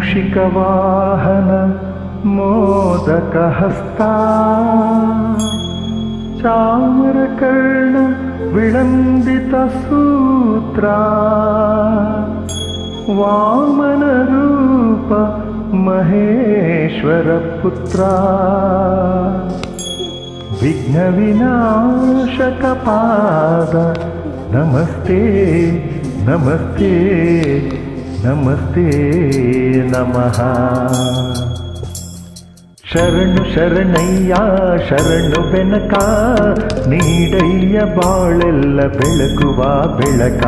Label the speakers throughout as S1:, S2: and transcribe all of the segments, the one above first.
S1: ಮೂಷಿಕವಾಹನ ಮೋದಕಹಸ್ತ ಚಾಮರಕರ್ಣ ವಿಳಂಬಿತ ಸೂತ್ರ ವಾಮನ ರೂಪ ಮಹೇಶ್ವರ ಪುತ್ರ ವಿಘ್ನ ವಿನಾಶಕ ಪಾದ ನಮಸ್ತೆ ನಮಸ್ತೆ ನಮಸ್ತೆ ನಮಃ. ಶರಣು ಶರಣಯ್ಯ ಶರಣು ಬೆನಕ ನೀಡಯ್ಯ ಬಾಳೆಲ್ಲ ಬೆಳಗುವ ಬೆಳಕ.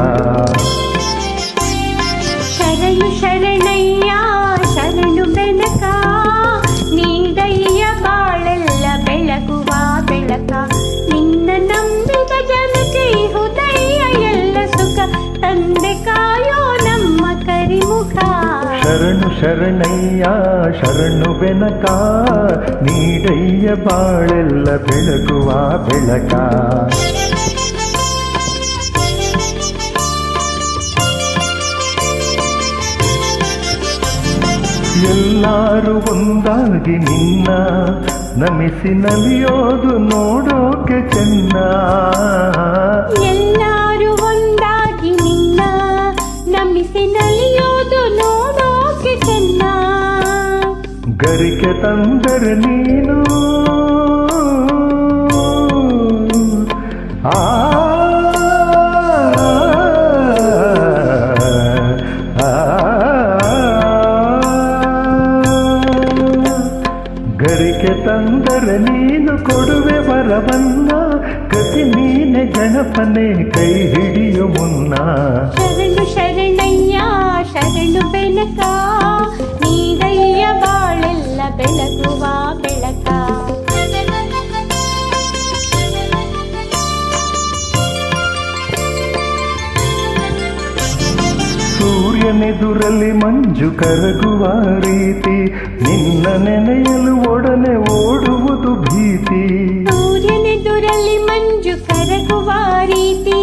S2: ಶರಣು ಶರಣಯ್ಯ ಶರಣು ಬೆನಕ ನೀಡಯ್ಯ ಬಾಳೆಲ್ಲ ಬೆಳಗುವ ಬೆಳಕ. ನಿನ್ನ ನಂಬಿದ ಜನಕ್ಕೆ ಹೃದಯ ಎಲ್ಲ ಸುಖ ತಂದೆ ಕಾಯೋ ನಮ್ಮ ಕರಿಮುಖ.
S1: ಶರಣು ಶರಣಯ್ಯ ಶರಣು ಬೆನಕ ನೀಡಯ್ಯ ಬಾಳೆಲ್ಲ ಬೆಳಗುವ ಬೆಳಕ. ಎಲ್ಲರೂ ಒಂದಾಗಿ ನಿನ್ನ ನಮಿಸಿ ನಲಿಯೋದು ನೋಡೋಕೆ ಚೆನ್ನ.
S2: ಎಲ್ಲರೂ ಒಂದಾಗಿ ನಿನ್ನ ನಮಿಸಿ ನಲಿಯೋದು ನೋಡೋಕೆ ಚೆನ್ನ.
S1: ಗರಿಕೆ ತಂದರೆ ನೀನು ಗರಿಕೆ ತಂದರೆ ನೀನು ಕೊಡುವೆ ವರವನ್ನ. ಗತಿ ನೀನೆ ಗಣಪನೆ ಕೈ ಹಿಡಿಯು ಮುನ್ನ.
S2: ಶರಣು ಶರಣಯ್ಯ ಶರಣು ಬೆನಕ ನೀಡಯ್ಯ ಬಾಳೆಲ್ಲ ಬೆಳಗುವ ಬೆಳಕ.
S1: ಸೂರ್ಯನೆದುರಲ್ಲಿ ಮಂಜು ಕರಗುವ ರೀತಿ ನಿನ್ನ ನೆನೆಯಲು ಒಡನೆ ಓಡುವುದು ಭೀತಿ.
S2: ಸೂರ್ಯನೆದುರಲ್ಲಿ ಮಂಜು ಕರಗುವ ರೀತಿ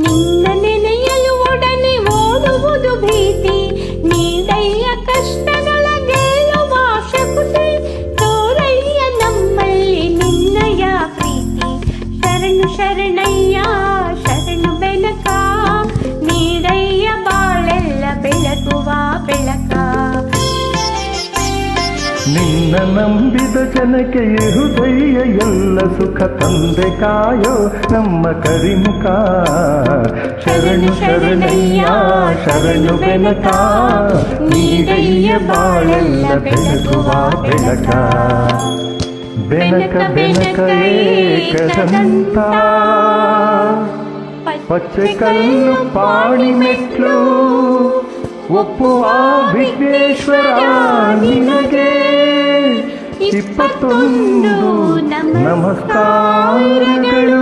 S2: ನಿನ್ನ ನೆನೆಯಲು ಒಡನೆ ಓಡುವುದು ಭೀತಿ. ನೀಡಯ್ಯ ಕಷ್ಟಗಳ ಗೆಲ್ಲುವ ಶಕ್ತಿ ತೋರಯ್ಯ ನಮ್ಮಲ್ಲಿ ನಿನ್ನಯ ಪ್ರೀತಿ. ಶರಣು ಶರಣಯ್ಯ ಶರಣು ಬೆನಕ ನೀಡಯ್ಯ ಬಾಳೆಲ್ಲ ಬೆಳಗುವ ಬೆಳಕ.
S1: ನಿನ್ನ ನಂಬಿದ ಜನಕ್ಕೆ ಹೃದಯ ಎಲ್ಲ ಸುಖ ತಂದೆ ಕಾಯೋ ನಮ್ಮ ಕರಿಮುಖ. ಶರಣು ಶರಣಯ್ಯ ಶರಣು ಬೆನಕ ನೀಡಯ್ಯ ಬಾಳೆಲ್ಲ ಬೆಳಗುವ ಬೆಳಕ. ಬೆನಕ ಬೆನಕ ಏಕದಂತ ಪಚ್ಚೆ ಕಲ್ಲು ಪಾಣಿ ಮೆಟ್ಲು ಒಪ್ಪುವ ವಿಘ್ನೇಶ್ವರ ನಿನಗೆ 21 ನಮಸ್ಕಾರಗಳು.